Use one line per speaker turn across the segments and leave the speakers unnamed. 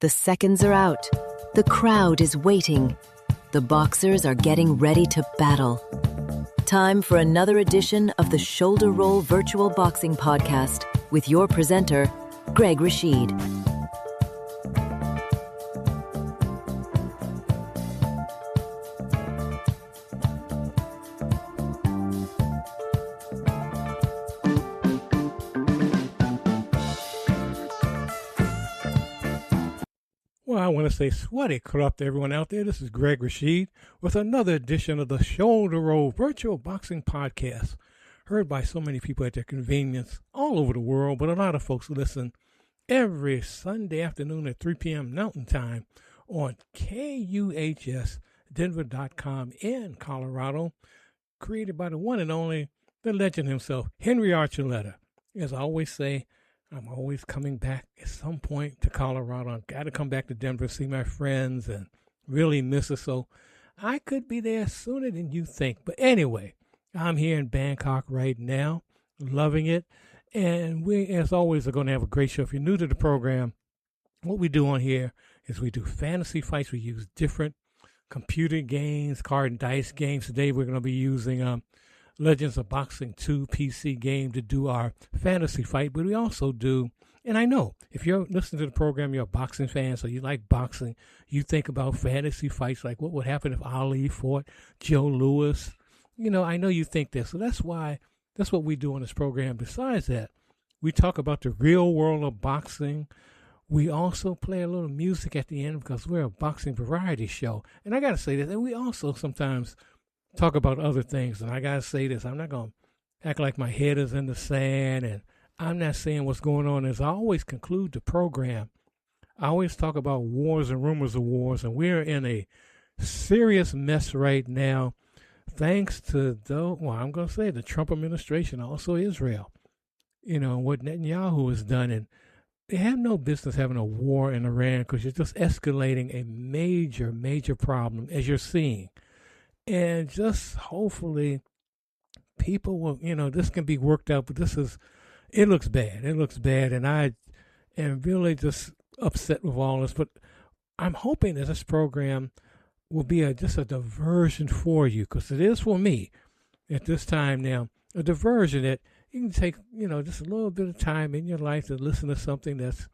The seconds are out. The crowd is waiting. The boxers are getting ready to battle. Time for another edition of the Shoulder Roll Virtual Boxing Podcast with your presenter, Greg Rashid.
Well, I want to say sweaty corrupt to everyone out there. This is Greg Rashid with another edition of the Shoulder Roll Virtual Boxing Podcast, heard by so many people at their convenience all over the world, but a lot of folks listen every Sunday afternoon at 3 p.m. Mountain Time on KUHSdenver.com in Colorado, created by the one and only, the legend himself, Henry Archuleta. As I always say, I'm always coming back at some point to Colorado. I've got to come back to Denver, see my friends, and really miss it. So I could be there sooner than you think. But anyway, I'm here in Bangkok right now, loving it. And we, as always, are going to have a great show. If you're new to the program, what we do on here is we do fantasy fights. We use different computer games, card and dice games. Today we're going to be using Legends of Boxing 2 PC game to do our fantasy fight, but we also do, and I know if you're listening to the program, you're a boxing fan, so you like boxing, you think about fantasy fights like what would happen if Ali fought Joe Louis. You know, I know you think this, so that's what we do on this program. Besides that, we talk about the real world of boxing. We also play a little music at the end because we're a boxing variety show, and I got to say this, and we also sometimes talk about other things. And I got to say this, I'm not going to act like my head is in the sand and I'm not saying what's going on. As I always conclude the program, I always talk about wars and rumors of wars, and we're in a serious mess right now thanks to I'm going to say the Trump administration, also Israel, you know, what Netanyahu has done. And they have no business having a war in Iran because you're just escalating a major, major problem, as you're seeing. And just hopefully people will, this can be worked out, but it looks bad. It looks bad. And I am really just upset with all this. But I'm hoping that this program will be just a diversion for you, because it is for me at this time now, a diversion that you can take, just a little bit of time in your life to listen to something that's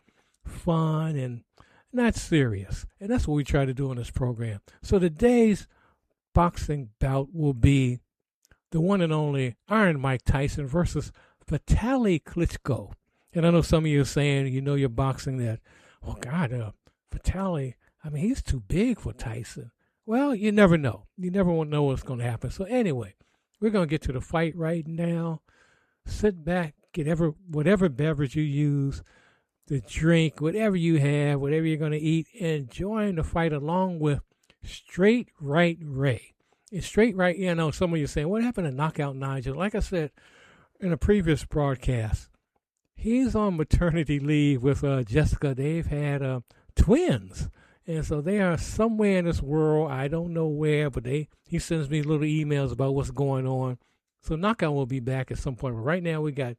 fun and not serious. And that's what we try to do on this program. So today's boxing bout will be the one and only Iron Mike Tyson versus Vitali Klitschko. And I know some of you are saying, you're boxing that, oh God, Vitali, he's too big for Tyson. Well, you never know. You never want to know what's going to happen. So anyway, we're going to get to the fight right now. Sit back, get whatever beverage you use, the drink, whatever you have, whatever you're going to eat, and join the fight along with Straight Right Ray. It's Straight Right. Some of you are saying, what happened to Knockout Nigel? Like I said in a previous broadcast, he's on maternity leave with Jessica. They've had twins. And so they are somewhere in this world. I don't know where, but he sends me little emails about what's going on. So Knockout will be back at some point. But right now we got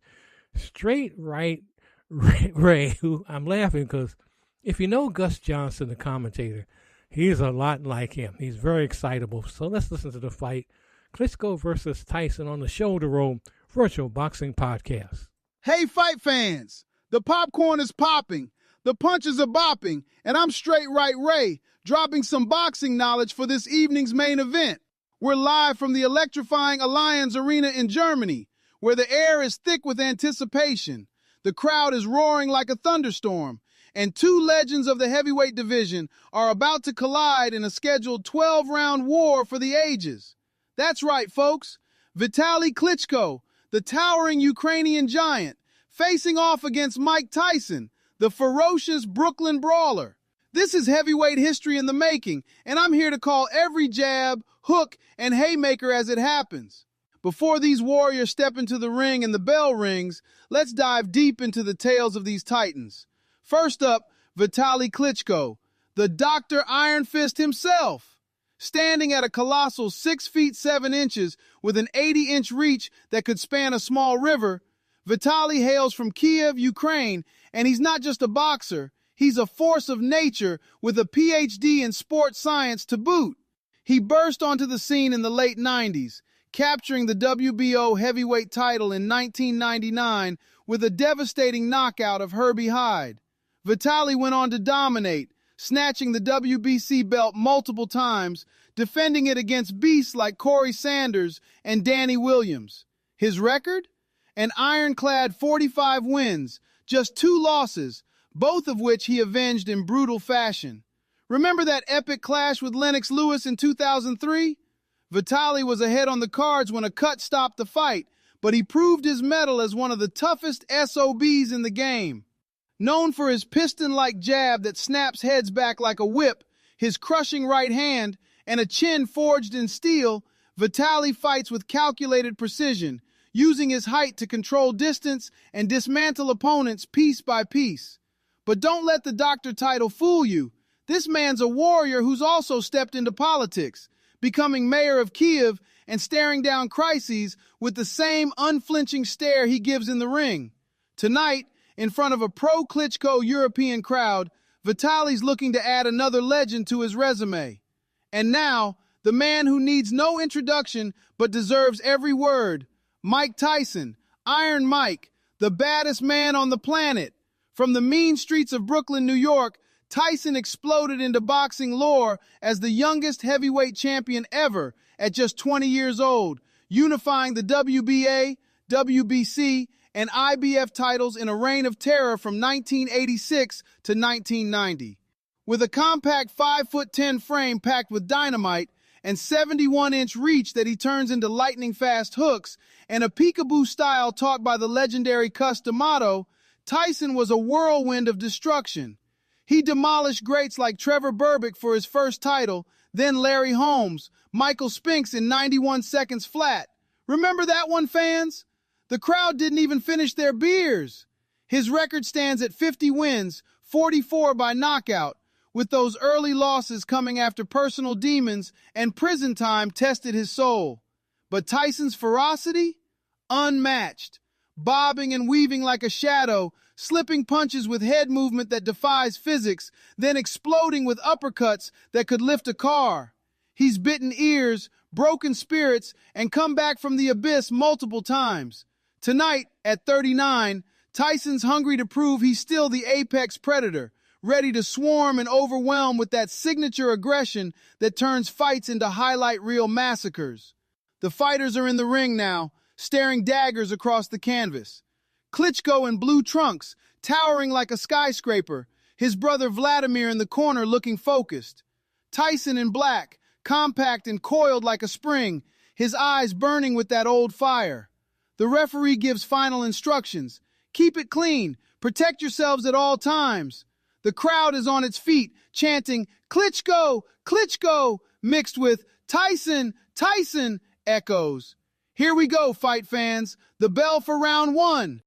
Straight Right Ray, who I'm laughing because if you know Gus Johnson, the commentator, he's a lot like him. He's very excitable. So let's listen to the fight. Klitschko versus Tyson on the Shoulder Roll Virtual Boxing Podcast.
Hey, fight fans. The popcorn is popping. The punches are bopping. And I'm Straight Right Ray, dropping some boxing knowledge for this evening's main event. We're live from the electrifying Allianz Arena in Germany, where the air is thick with anticipation. The crowd is roaring like a thunderstorm. And two legends of the heavyweight division are about to collide in a scheduled 12-round war for the ages. That's right, folks. Vitali Klitschko, the towering Ukrainian giant, facing off against Mike Tyson, the ferocious Brooklyn brawler. This is heavyweight history in the making, and I'm here to call every jab, hook, and haymaker as it happens. Before these warriors step into the ring and the bell rings, let's dive deep into the tales of these titans. First up, Vitali Klitschko, the Dr. Iron Fist himself. Standing at a colossal 6 feet 7 inches with an 80-inch reach that could span a small river, Vitali hails from Kiev, Ukraine, and he's not just a boxer, He's a force of nature with a PhD in sports science to boot. He burst onto the scene in the late 90s, capturing the WBO heavyweight title in 1999 with a devastating knockout of Herbie Hyde. Vitali went on to dominate, snatching the WBC belt multiple times, defending it against beasts like Corey Sanders and Danny Williams. His record? An ironclad 45 wins, just 2 losses, both of which he avenged in brutal fashion. Remember that epic clash with Lennox Lewis in 2003? Vitali was ahead on the cards when a cut stopped the fight, but he proved his mettle as one of the toughest SOBs in the game. Known for his piston-like jab that snaps heads back like a whip, his crushing right hand, and a chin forged in steel, Vitali fights with calculated precision, using his height to control distance and dismantle opponents piece by piece. But don't let the doctor title fool you. This man's a warrior who's also stepped into politics, becoming mayor of Kiev and staring down crises with the same unflinching stare he gives in the ring. Tonight, in front of a pro-Klitschko European crowd, Vitali's looking to add another legend to his resume. And now, the man who needs no introduction but deserves every word, Mike Tyson, Iron Mike, the baddest man on the planet. From the mean streets of Brooklyn, New York, Tyson exploded into boxing lore as the youngest heavyweight champion ever at just 20 years old, unifying the WBA, WBC, and IBF titles in a reign of terror from 1986 to 1990. With a compact 5'10" frame packed with dynamite and 71-inch reach that he turns into lightning-fast hooks, and a peekaboo style taught by the legendary Cus D'Amato, Tyson was a whirlwind of destruction. He demolished greats like Trevor Berbick for his first title, then Larry Holmes, Michael Spinks in 91 seconds flat. Remember that one, fans? The crowd didn't even finish their beers. His record stands at 50 wins, 44 by knockout, with those early losses coming after personal demons and prison time tested his soul. But Tyson's ferocity? Unmatched. Bobbing and weaving like a shadow, slipping punches with head movement that defies physics, then exploding with uppercuts that could lift a car. He's bitten ears, broken spirits, and come back from the abyss multiple times. Tonight, at 39, Tyson's hungry to prove he's still the apex predator, ready to swarm and overwhelm with that signature aggression that turns fights into highlight reel massacres. The fighters are in the ring now, staring daggers across the canvas. Klitschko in blue trunks, towering like a skyscraper, his brother Vladimir in the corner looking focused. Tyson in black, compact and coiled like a spring, his eyes burning with that old fire. The referee gives final instructions. Keep it clean. Protect yourselves at all times. The crowd is on its feet, chanting, "Klitschko! Klitschko!" mixed with "Tyson! Tyson!" echoes. Here we go, fight fans. The bell for round 1.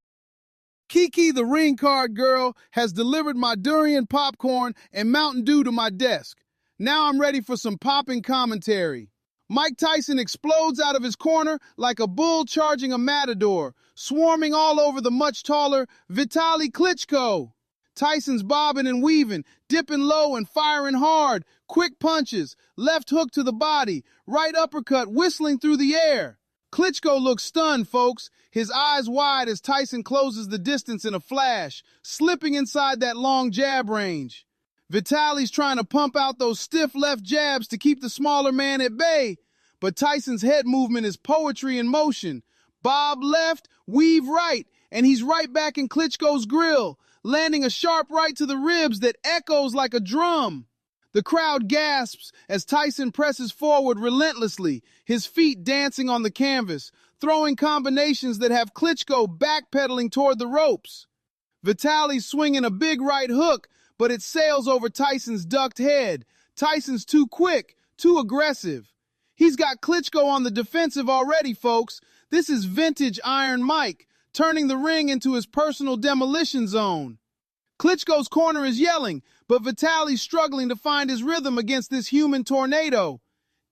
Kiki, the ring card girl, has delivered my durian popcorn and Mountain Dew to my desk. Now I'm ready for some popping commentary. Mike Tyson explodes out of his corner like a bull charging a matador, swarming all over the much taller Vitali Klitschko. Tyson's bobbing and weaving, dipping low and firing hard, quick punches, left hook to the body, right uppercut whistling through the air. Klitschko looks stunned, folks, his eyes wide as Tyson closes the distance in a flash, slipping inside that long jab range. Vitali's trying to pump out those stiff left jabs to keep the smaller man at bay, but Tyson's head movement is poetry in motion. Bob left, weave right, and he's right back in Klitschko's grill, landing a sharp right to the ribs that echoes like a drum. The crowd gasps as Tyson presses forward relentlessly, his feet dancing on the canvas, throwing combinations that have Klitschko backpedaling toward the ropes. Vitali's swinging a big right hook, but it sails over Tyson's ducked head. Tyson's too quick, too aggressive. He's got Klitschko on the defensive already, folks. This is vintage Iron Mike, turning the ring into his personal demolition zone. Klitschko's corner is yelling, but Vitali's struggling to find his rhythm against this human tornado.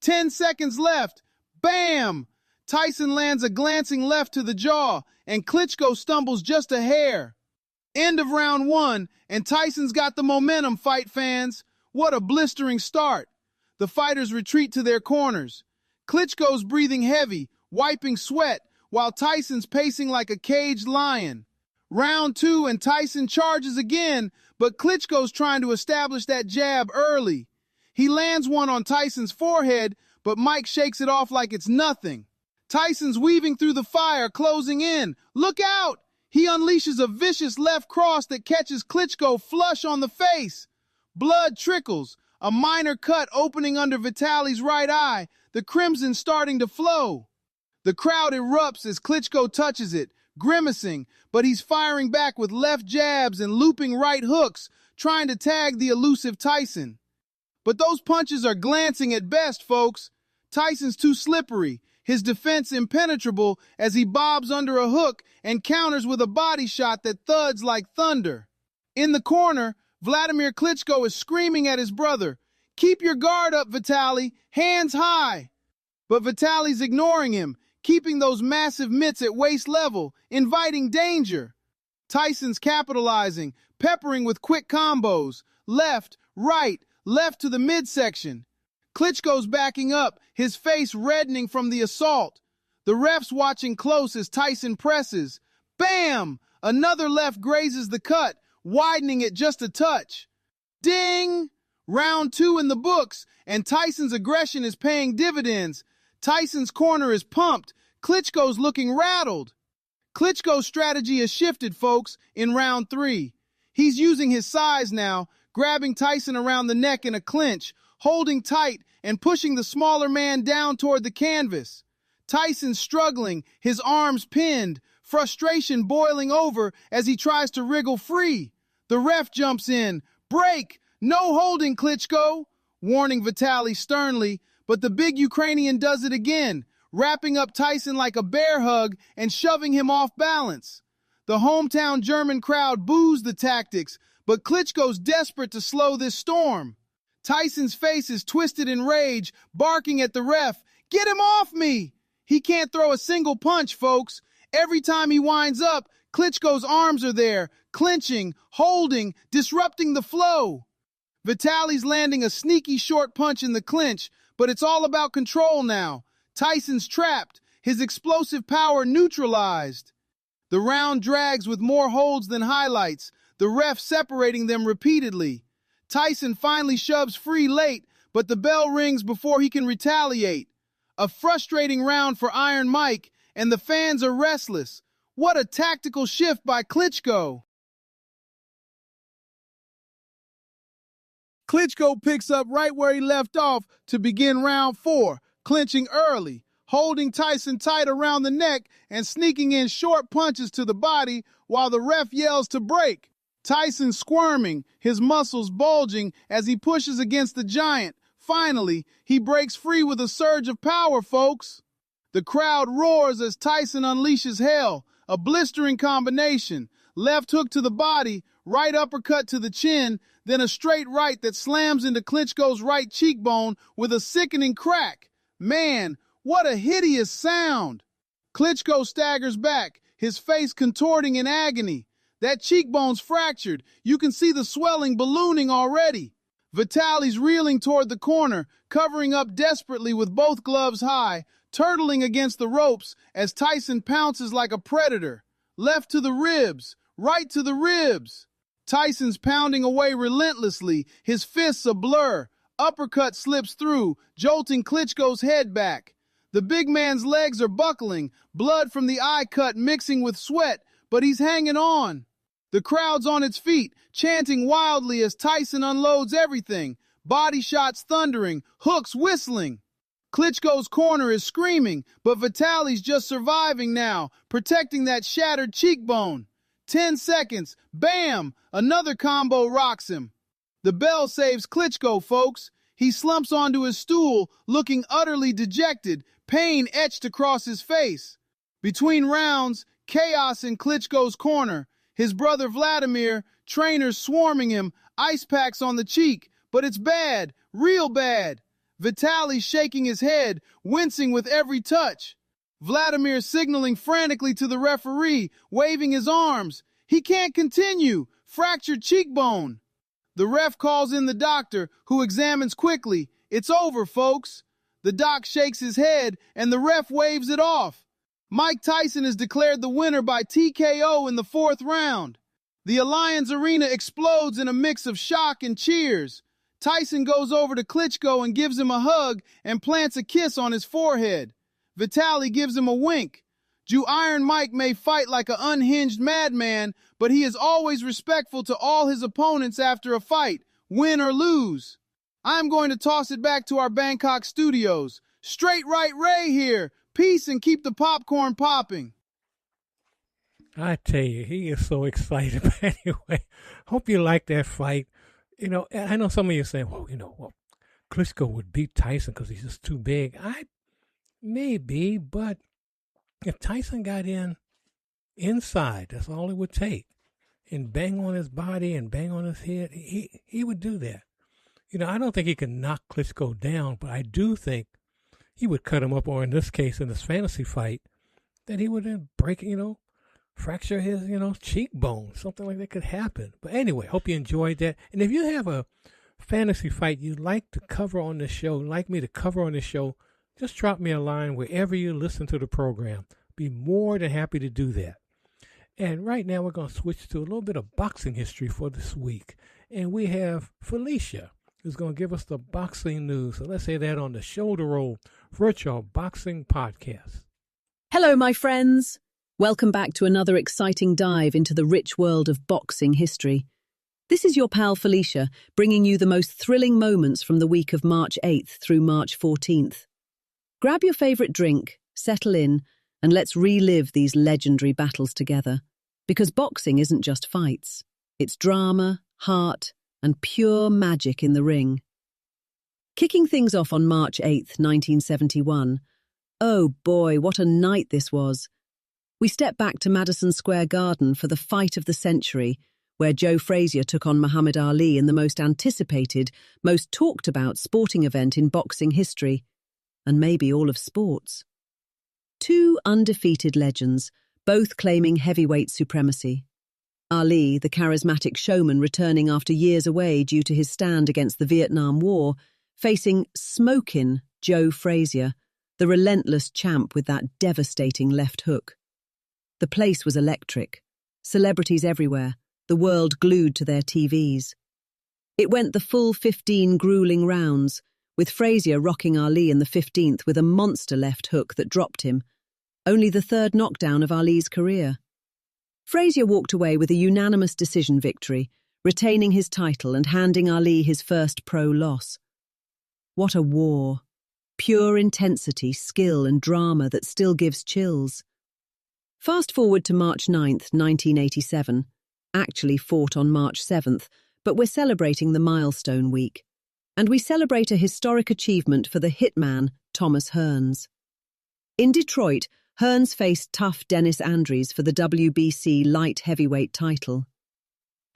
10 seconds left. Bam! Tyson lands a glancing left to the jaw, and Klitschko stumbles just a hair. End of round 1, and Tyson's got the momentum, fight fans. What a blistering start. The fighters retreat to their corners. Klitschko's breathing heavy, wiping sweat, while Tyson's pacing like a caged lion. Round 2, and Tyson charges again, but Klitschko's trying to establish that jab early. He lands one on Tyson's forehead, but Mike shakes it off like it's nothing. Tyson's weaving through the fire, closing in. Look out! He unleashes a vicious left cross that catches Klitschko flush on the face. Blood trickles, a minor cut opening under Vitali's right eye, the crimson starting to flow. The crowd erupts as Klitschko touches it, grimacing, but he's firing back with left jabs and looping right hooks, trying to tag the elusive Tyson. But those punches are glancing at best, folks. Tyson's too slippery, his defense impenetrable as he bobs under a hook and counters with a body shot that thuds like thunder. In the corner, Vladimir Klitschko is screaming at his brother, "Keep your guard up, Vitali, hands high." But Vitali's ignoring him, keeping those massive mitts at waist level, inviting danger. Tyson's capitalizing, peppering with quick combos, left, right, left to the midsection. Klitschko's backing up, his face reddening from the assault. The ref's watching close as Tyson presses. Bam! Another left grazes the cut, widening it just a touch. Ding! Round 2 in the books, and Tyson's aggression is paying dividends. Tyson's corner is pumped. Klitschko's looking rattled. Klitschko's strategy has shifted, folks, in round 3. He's using his size now, grabbing Tyson around the neck in a clinch, holding tight and pushing the smaller man down toward the canvas. Tyson's struggling, his arms pinned, frustration boiling over as he tries to wriggle free. The ref jumps in. Break! No holding, Klitschko! Warning Vitali sternly, but the big Ukrainian does it again, wrapping up Tyson like a bear hug and shoving him off balance. The hometown German crowd boos the tactics, but Klitschko's desperate to slow this storm. Tyson's face is twisted in rage, barking at the ref, "Get him off me!" He can't throw a single punch, folks. Every time he winds up, Klitschko's arms are there, clinching, holding, disrupting the flow. Vitali's landing a sneaky short punch in the clinch, but it's all about control now. Tyson's trapped, his explosive power neutralized. The round drags with more holds than highlights, the ref separating them repeatedly. Tyson finally shoves free late, but the bell rings before he can retaliate. A frustrating round for Iron Mike, and the fans are restless. What a tactical shift by Klitschko. Klitschko picks up right where he left off to begin round 4, clinching early, holding Tyson tight around the neck and sneaking in short punches to the body while the ref yells to break. Tyson squirming, his muscles bulging as he pushes against the giant. Finally, he breaks free with a surge of power, folks. The crowd roars as Tyson unleashes hell, a blistering combination. Left hook to the body, right uppercut to the chin, then a straight right that slams into Klitschko's right cheekbone with a sickening crack. Man, what a hideous sound! Klitschko staggers back, his face contorting in agony. That cheekbone's fractured. You can see the swelling ballooning already. Vitali's reeling toward the corner, covering up desperately with both gloves high, turtling against the ropes as Tyson pounces like a predator. Left to the ribs, right to the ribs. Tyson's pounding away relentlessly, his fists a blur. Uppercut slips through, jolting Klitschko's head back. The big man's legs are buckling, blood from the eye cut mixing with sweat, but he's hanging on. The crowd's on its feet, chanting wildly as Tyson unloads everything. Body shots thundering, hooks whistling. Klitschko's corner is screaming, but Vitali's just surviving now, protecting that shattered cheekbone. 10 seconds, bam! Another combo rocks him. The bell saves Klitschko, folks. He slumps onto his stool, looking utterly dejected, pain etched across his face. Between rounds, chaos in Klitschko's corner. His brother Vladimir, trainers swarming him, ice packs on the cheek, but it's bad, real bad. Vitali shaking his head, wincing with every touch. Vladimir signaling frantically to the referee, waving his arms. He can't continue. Fractured cheekbone. The ref calls in the doctor, who examines quickly. It's over, folks. The doc shakes his head, and the ref waves it off. Mike Tyson is declared the winner by TKO in the 4th round. The Allianz Arena explodes in a mix of shock and cheers. Tyson goes over to Klitschko and gives him a hug and plants a kiss on his forehead. Vitali gives him a wink. Jew Iron Mike may fight like an unhinged madman, but he is always respectful to all his opponents after a fight, win or lose. I'm going to toss it back to our Bangkok studios. Straight Right Ray here. Peace and keep the popcorn popping.
I tell you, he is so excited. But anyway, hope you like that fight. You know, I know some of you are saying, well, Klitschko would beat Tyson because he's just too big. Maybe, but if Tyson got inside, that's all it would take, and bang on his body and bang on his head, he would do that. You know, I don't think he can knock Klitschko down, but I do think he would cut him up, or in this case, in this fantasy fight, that he would then break, fracture his, cheekbone. Something like that could happen. But anyway, hope you enjoyed that. And if you have a fantasy fight you'd like to cover on this show, like me to cover on this show, just drop me a line wherever you listen to the program. Be more than happy to do that. And right now we're going to switch to a little bit of boxing history for this week. And we have Felicia, who's going to give us the boxing news. So let's say that on the Shoulder Roll Virtual Boxing Podcast.
Hello, my friends. Welcome back to another exciting dive into the rich world of boxing history. This is your pal Felicia, bringing you the most thrilling moments from the week of March 8th through March 14th. Grab your favorite drink, settle in, and let's relive these legendary battles together. Because boxing isn't just fights. It's drama, heart, and pure magic in the ring. Kicking things off on March 8th, 1971. Oh boy, what a night this was. We step back to Madison Square Garden for the fight of the century, where Joe Frazier took on Muhammad Ali in the most anticipated, most talked about sporting event in boxing history, and maybe all of sports. Two undefeated legends, both claiming heavyweight supremacy. Ali, the charismatic showman returning after years away due to his stand against the Vietnam War, facing smokin' Joe Frazier, the relentless champ with that devastating left hook. The place was electric. Celebrities everywhere, the world glued to their TVs. It went the full 15 grueling rounds, with Frazier rocking Ali in the 15th with a monster left hook that dropped him, only the third knockdown of Ali's career. Frazier walked away with a unanimous decision victory, retaining his title and handing Ali his first pro loss. What a war. Pure intensity, skill and drama that still gives chills. Fast forward to March 9th, 1987, actually fought on March 7th, but we're celebrating the milestone week. And we celebrate a historic achievement for the hitman, Thomas Hearns. In Detroit, Hearns faced tough Dennis Andries for the WBC light heavyweight title.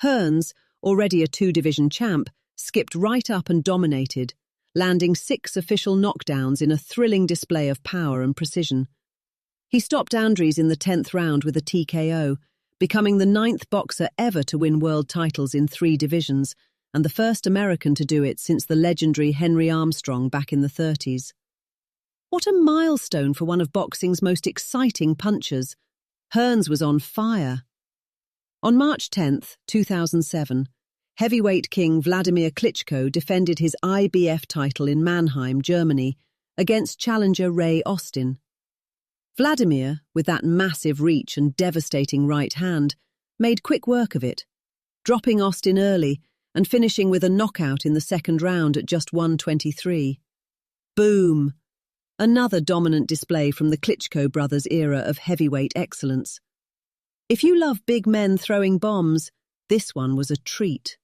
Hearns, already a two-division champ, skipped right up and dominated, landing 6 official knockdowns in a thrilling display of power and precision. He stopped Andries in the 10th round with a TKO, becoming the 9th boxer ever to win world titles in 3 divisions, and the first American to do it since the legendary Henry Armstrong back in the 30s. What a milestone for one of boxing's most exciting punchers. Hearns was on fire. On March 10th, 2007, heavyweight king Vladimir Klitschko defended his IBF title in Mannheim, Germany, against challenger Ray Austin. Vladimir, with that massive reach and devastating right hand, made quick work of it, dropping Austin early and finishing with a knockout in the 2nd round at just 1:23. Boom! Another dominant display from the Klitschko brothers' era of heavyweight excellence. If you love big men throwing bombs, this one was a treat.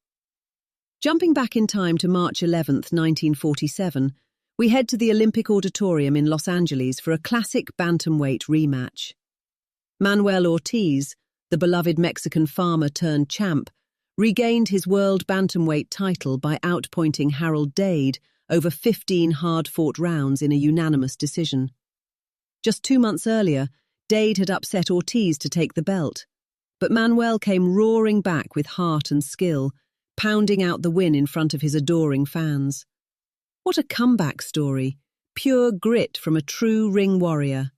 Jumping back in time to March 11th, 1947, we head to the Olympic Auditorium in Los Angeles for a classic bantamweight rematch. Manuel Ortiz, the beloved Mexican farmer turned champ, regained his world bantamweight title by outpointing Harold Dade over 15 hard-fought rounds in a unanimous decision. Just 2 months earlier, Dade had upset Ortiz to take the belt, But Manuel came roaring back with heart and skill, pounding out the win in front of his adoring fans. What a comeback story, pure grit from a true ring warrior.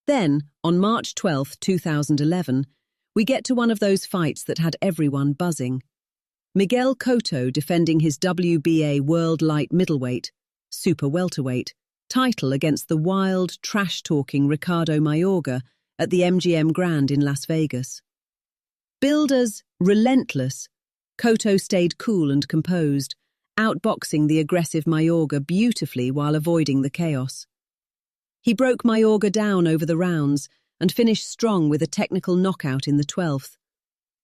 Then, on March 12, 2011, we get to one of those fights that had everyone buzzing. Miguel Cotto defending his WBA World Light Middleweight, Super Welterweight, title against the wild, trash-talking Ricardo Mayorga at the MGM Grand in Las Vegas. Billed as relentless, Cotto stayed cool and composed, outboxing the aggressive Mayorga beautifully while avoiding the chaos. He broke Mayorga down over the rounds and finished strong with a technical knockout in the 12th.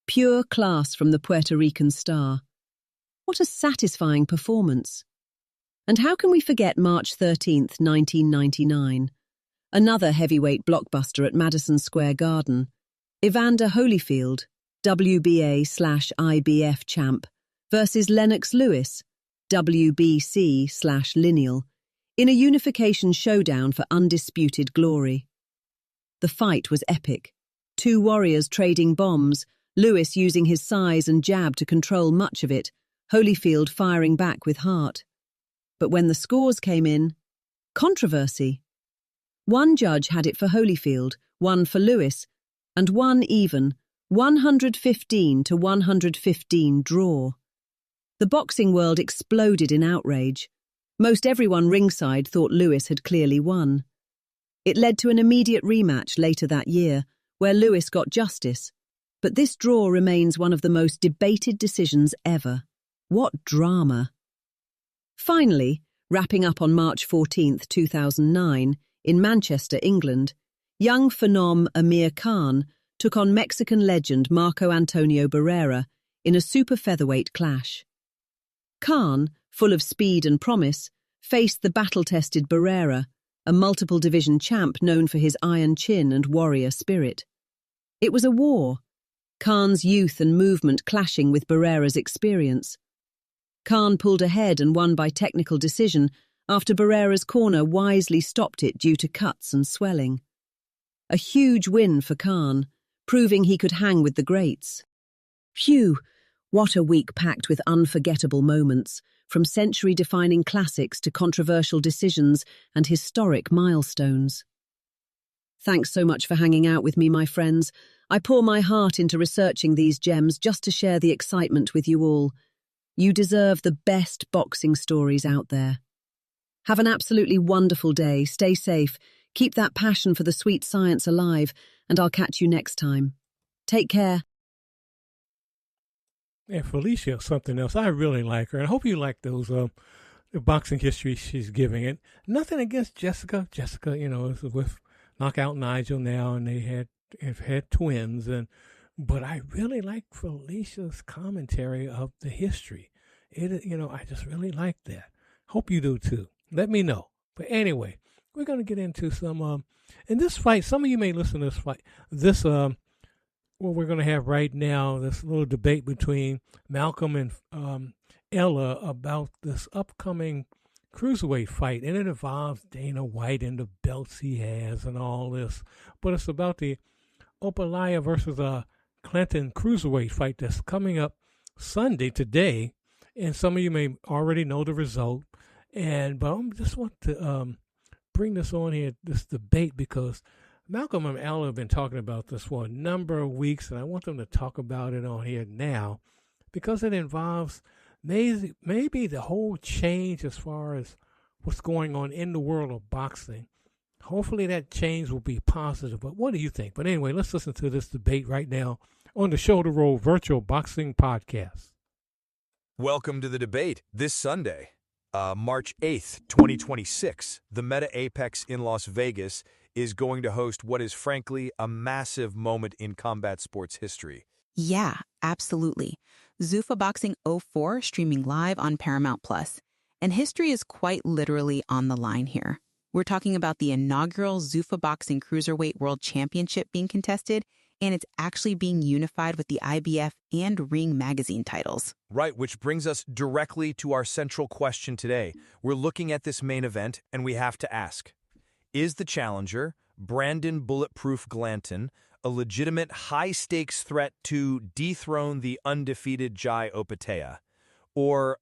Pure class from the Puerto Rican star. What a satisfying performance. And how can we forget March 13th, 1999? Another heavyweight blockbuster at Madison Square Garden. Evander Holyfield, WBA/IBF champ, versus Lennox Lewis, WBC/Lineal, in a unification showdown for undisputed glory. The fight was epic. Two warriors trading bombs, Lewis using his size and jab to control much of it, Holyfield firing back with heart. But when the scores came in, controversy. One judge had it for Holyfield, one for Lewis, and one even, 115-115 draw. The boxing world exploded in outrage. Most everyone ringside thought Lewis had clearly won. It led to an immediate rematch later that year, where Lewis got justice. But this draw remains one of the most debated decisions ever. What drama! Finally, wrapping up on March 14, 2009, in Manchester, England, young phenom Amir Khan took on Mexican legend Marco Antonio Barrera in a super featherweight clash. Khan, full of speed and promise, faced the battle-tested Barrera, a multiple-division champ known for his iron chin and warrior spirit. It was a war, Khan's youth and movement clashing with Barrera's experience. Khan pulled ahead and won by technical decision after Barrera's corner wisely stopped it due to cuts and swelling. A huge win for Khan, proving he could hang with the greats. Phew, what a week packed with unforgettable moments, from century-defining classics to controversial decisions and historic milestones. Thanks so much for hanging out with me, my friends. I pour my heart into researching these gems just to share the excitement with you all. You deserve the best boxing stories out there. Have an absolutely wonderful day, stay safe, keep that passion for the sweet science alive, and I'll catch you next time. Take care.
And Felicia, something else. I really like her. And I hope you like those the boxing history she's giving it. Nothing against Jessica. Jessica, is with Knockout Nigel now, and they have had twins. But I really like Felicia's commentary of the history. I just really like that. Hope you do too. Let me know. But anyway, we're going to get into some, in this fight, some of you may listen to this fight. What we're going to have right now, this little debate between Malcolm and Ella about this upcoming cruiserweight fight. And it involves Dana White and the belts he has and all this. But it's about the Opalaya versus Clinton cruiserweight fight that's coming up Sunday, today. And some of you may already know the result. But I just want to bring this on here, this debate, because Malcolm and Ella have been talking about this for a number of weeks, and I want them to talk about it on here now because it involves maybe the whole change as far as what's going on in the world of boxing. Hopefully that change will be positive, but what do you think? But anyway, let's listen to this debate right now on the Shoulder Roll Virtual Boxing Podcast.
Welcome to the debate this Sunday. March 8th, 2026, the Meta Apex in Las Vegas is going to host what is frankly a massive moment in combat sports history.
Yeah, absolutely. Zuffa Boxing 04 streaming live on Paramount+. And history is quite literally on the line here. We're talking about the inaugural Zuffa Boxing Cruiserweight World Championship being contested, and it's actually being unified with the IBF and Ring Magazine titles.
Right, which brings us directly to our central question today. We're looking at this main event, and we have to ask, is the challenger, Brandon Bulletproof Glanton, a legitimate high-stakes threat to dethrone the undefeated Jai Opetaia? Or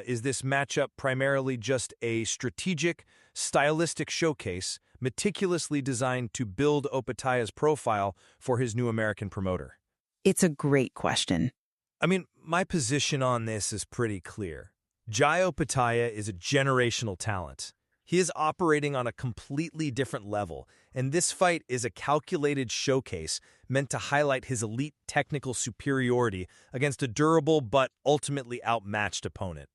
is this matchup primarily just a strategic, stylistic showcase meticulously designed to build Opetaia's profile for his new American promoter?
It's a great question.
I mean, my position on this is pretty clear. Jai Opetaia is a generational talent. He is operating on a completely different level, and this fight is a calculated showcase meant to highlight his elite technical superiority against a durable but ultimately outmatched opponent.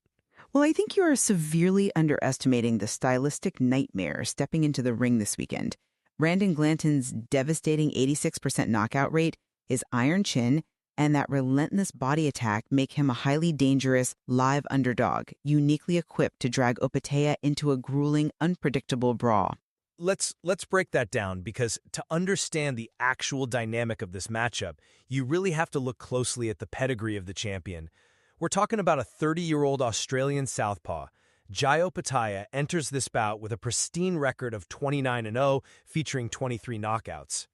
Well, I think you are severely underestimating the stylistic nightmare stepping into the ring this weekend. Brandon Glanton's devastating 86% knockout rate, his iron chin, and that relentless body attack make him a highly dangerous, live underdog, uniquely equipped to drag Opetaia into a grueling, unpredictable brawl.
Let's break that down, because to understand the actual dynamic of this matchup, you really have to look closely at the pedigree of the champion. We're talking about a 30-year-old Australian southpaw. Jai Opetaia enters this bout with a pristine record of 29-0, featuring 23 knockouts.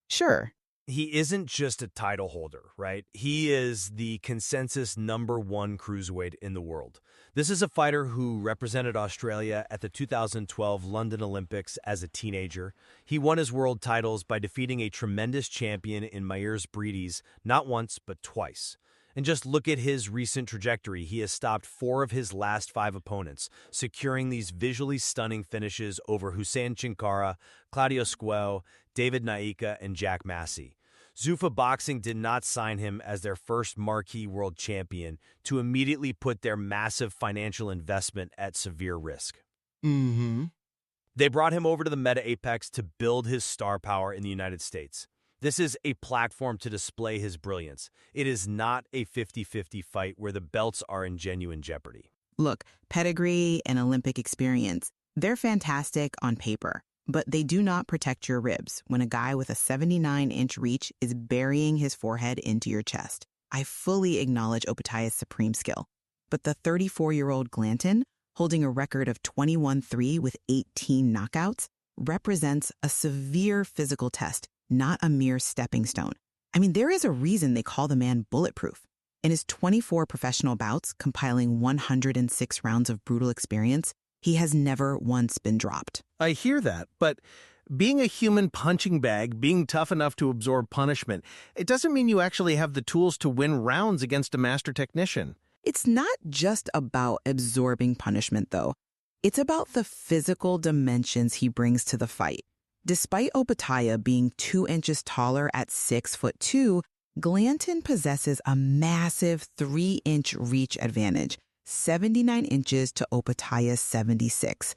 Sure.
He isn't just a title holder, right? He is the consensus #1 cruiserweight in the world. This is a fighter who represented Australia at the 2012 London Olympics as a teenager. He won his world titles by defeating a tremendous champion in Myers Breedes, not once, but twice. And just look at his recent trajectory. He has stopped 4 of his last 5 opponents, securing these visually stunning finishes over Hussein Chinkara, Claudio Squel, David Naika, and Jack Massey. Zuffa Boxing did not sign him as their first marquee world champion to immediately put their massive financial investment at severe risk. They brought him over to the Meta Apex to build his star power in the United States. This is a platform to display his brilliance. It is not a 50-50 fight where the belts are in genuine jeopardy.
Look, pedigree and Olympic experience, they're fantastic on paper, but they do not protect your ribs when a guy with a 79-inch reach is burying his forehead into your chest. I fully acknowledge Opetaia's supreme skill, but the 34-year-old Glanton, holding a record of 21-3 with 18 knockouts, represents a severe physical test, not a mere stepping stone. I mean, there is a reason they call the man bulletproof. In his 24 professional bouts, compiling 106 rounds of brutal experience, he has never once been dropped.
I hear that, but being a human punching bag, being tough enough to absorb punishment, it doesn't mean you actually have the tools to win rounds against a master technician.
It's not just about absorbing punishment, though. It's about the physical dimensions he brings to the fight. Despite Opetaia being 2 inches taller at 6'2", Glanton possesses a massive 3-inch reach advantage, 79 inches to Opetaia's 76.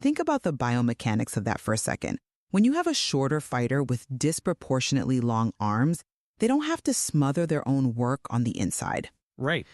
Think about the biomechanics of that for a second. When you have a shorter fighter with disproportionately long arms, they don't have to smother their own work on the inside.
Right.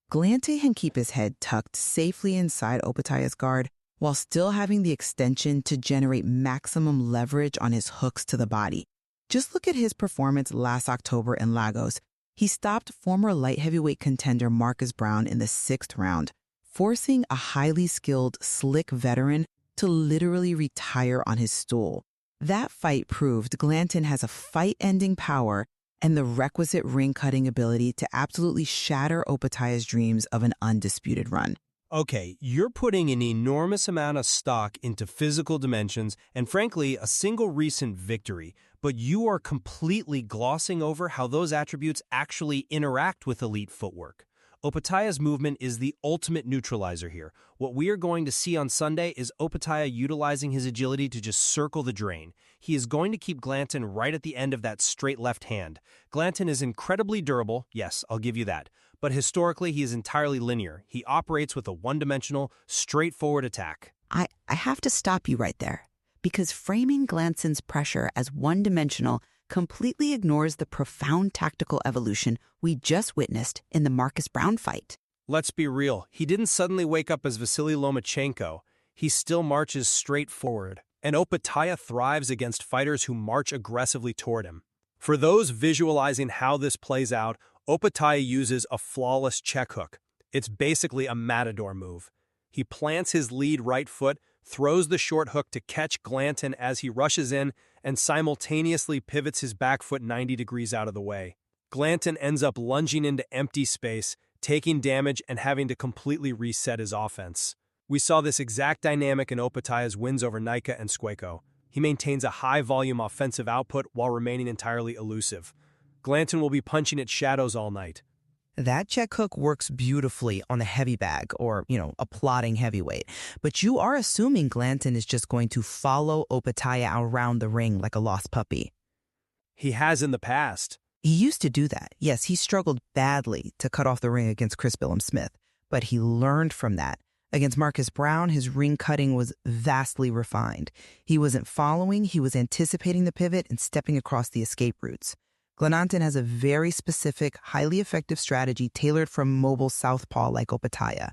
Glanton can keep his head tucked safely inside Opetaia's guard, while still having the extension to generate maximum leverage on his hooks to the body. Just look at his performance last October in Lagos. He stopped former light heavyweight contender Marcus Brown in the 6th round, forcing a highly skilled, slick veteran to literally retire on his stool. That fight proved Glanton has a fight-ending power and the requisite ring-cutting ability to absolutely shatter Opetaia's dreams of an undisputed run.
Okay, you're putting an enormous amount of stock into physical dimensions and, frankly, a single recent victory, but you are completely glossing over how those attributes actually interact with elite footwork. Opetaia's movement is the ultimate neutralizer here. What we are going to see on Sunday is Opetaia utilizing his agility to just circle the drain. He is going to keep Glanton right at the end of that straight left hand. Glanton is incredibly durable, yes, I'll give you that. But historically, he is entirely linear. He operates with a one-dimensional, straightforward attack.
I have to stop you right there, because framing Glanton's pressure as one-dimensional completely ignores the profound tactical evolution we just witnessed in the Marcus Brown fight.
Let's be real. He didn't suddenly wake up as Vasily Lomachenko. He still marches straight forward. And Opetaia thrives against fighters who march aggressively toward him. For those visualizing how this plays out, Opetaia uses a flawless check hook. It's basically a matador move. He plants his lead right foot, throws the short hook to catch Glanton as he rushes in and simultaneously pivots his back foot 90 degrees out of the way. Glanton ends up lunging into empty space, taking damage and having to completely reset his offense. We saw this exact dynamic in Opetaya's wins over Nika and Squeco. He maintains a high-volume offensive output while remaining entirely elusive. Glanton will be punching at shadows all night.
That check hook works beautifully on the heavy bag or, a plotting heavyweight. But you are assuming Glanton is just going to follow Opetaya around the ring like a lost puppy.
He has in the past.
He used to do that. Yes, he struggled badly to cut off the ring against Chris Billum-Smith, but he learned from that. Against Marcus Brown, his ring cutting was vastly refined. He wasn't following, he was anticipating the pivot and stepping across the escape routes. Glanton has a very specific, highly effective strategy tailored for mobile southpaw like Opetaya.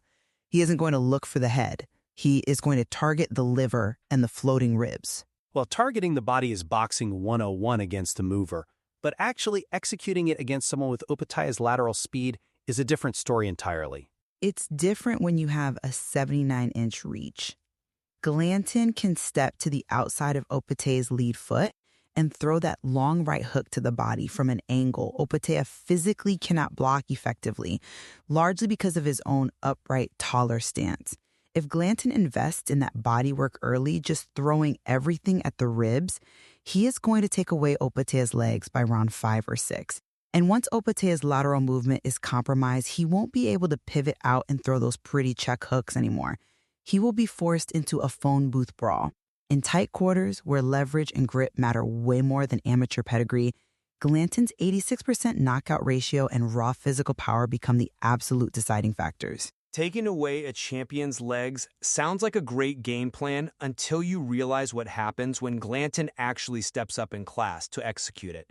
He isn't going to look for the head. He is going to target the liver and the floating ribs.
Well, targeting the body is boxing 101 against the mover, but actually executing it against someone with Opetaya's lateral speed is a different story entirely.
It's different when you have a 79-inch reach. Glanton can step to the outside of Opetaya's lead foot and throw that long right hook to the body from an angle Opetaya physically cannot block effectively, largely because of his own upright, taller stance. If Glanton invests in that body work early, just throwing everything at the ribs, he is going to take away Opetaya's legs by round 5 or 6. And once Opetaya's lateral movement is compromised, he won't be able to pivot out and throw those pretty check hooks anymore. He will be forced into a phone booth brawl. In tight quarters, where leverage and grip matter way more than amateur pedigree, Glanton's 86% knockout ratio and raw physical power become the absolute deciding factors.
Taking away a champion's legs sounds like a great game plan until you realize what happens when Glanton actually steps up in class to execute it.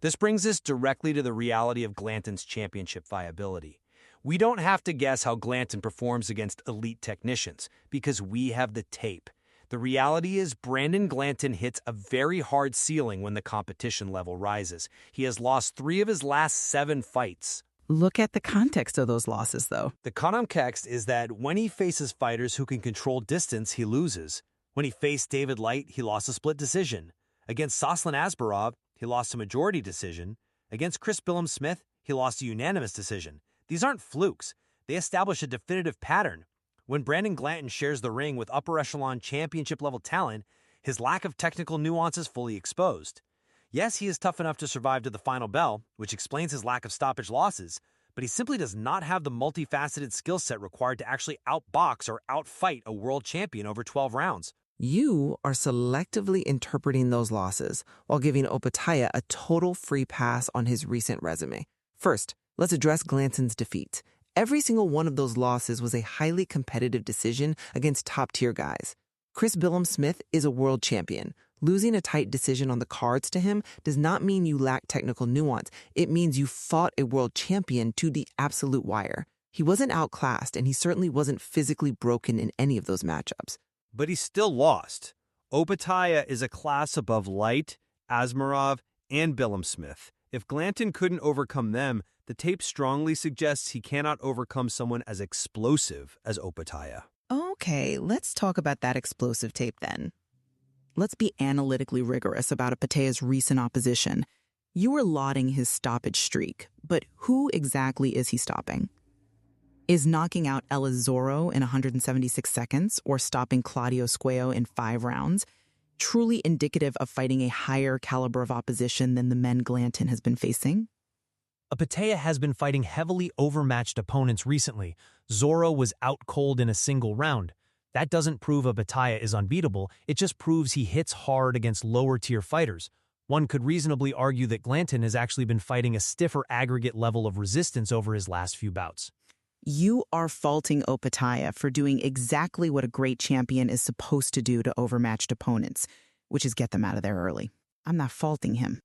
This brings us directly to the reality of Glanton's championship viability. We don't have to guess how Glanton performs against elite technicians because we have the tape. The reality is Brandon Glanton hits a very hard ceiling when the competition level rises. He has lost 3 of his last 7 fights.
Look at the context of those losses, though.
The context is that when he faces fighters who can control distance, he loses. When he faced David Light, he lost a split decision. Against Soslan Asbarov, he lost a majority decision. Against Chris Billum-Smith, he lost a unanimous decision. These aren't flukes. They establish a definitive pattern. When Brandon Glanton shares the ring with upper echelon championship-level talent, his lack of technical nuance is fully exposed. Yes, he is tough enough to survive to the final bell, which explains his lack of stoppage losses, but he simply does not have the multifaceted skill set required to actually outbox or outfight a world champion over 12 rounds.
You are selectively interpreting those losses while giving Opetaya a total free pass on his recent resume. First, let's address Glanton's defeat. Every single one of those losses was a highly competitive decision against top-tier guys. Chris Billum-Smith is a world champion. Losing a tight decision on the cards to him does not mean you lack technical nuance. It means you fought a world champion to the absolute wire. He wasn't outclassed, and he certainly wasn't physically broken in any of those matchups.
But he still lost. Opetaya is a class above Light, Asmarov, and Billum-Smith. If Glanton couldn't overcome them, the tape strongly suggests he cannot overcome someone as explosive as Opetaya.
Okay, let's talk about that explosive tape then. Let's be analytically rigorous about Opetaya's recent opposition. You were lauding his stoppage streak, but who exactly is he stopping? Is knocking out Elizoro in 176 seconds or stopping Claudio Squeo in 5 rounds truly indicative of fighting a higher caliber of opposition than the men Glanton has been facing?
Opetaya has been fighting heavily overmatched opponents recently. Zorro was out cold in a single round. That doesn't prove Opetaya is unbeatable, it just proves he hits hard against lower-tier fighters. One could reasonably argue that Glanton has actually been fighting a stiffer aggregate level of resistance over his last few bouts.
You are faulting Opetaya for doing exactly what a great champion is supposed to do to overmatched opponents, which is get them out of there early. I'm not faulting him.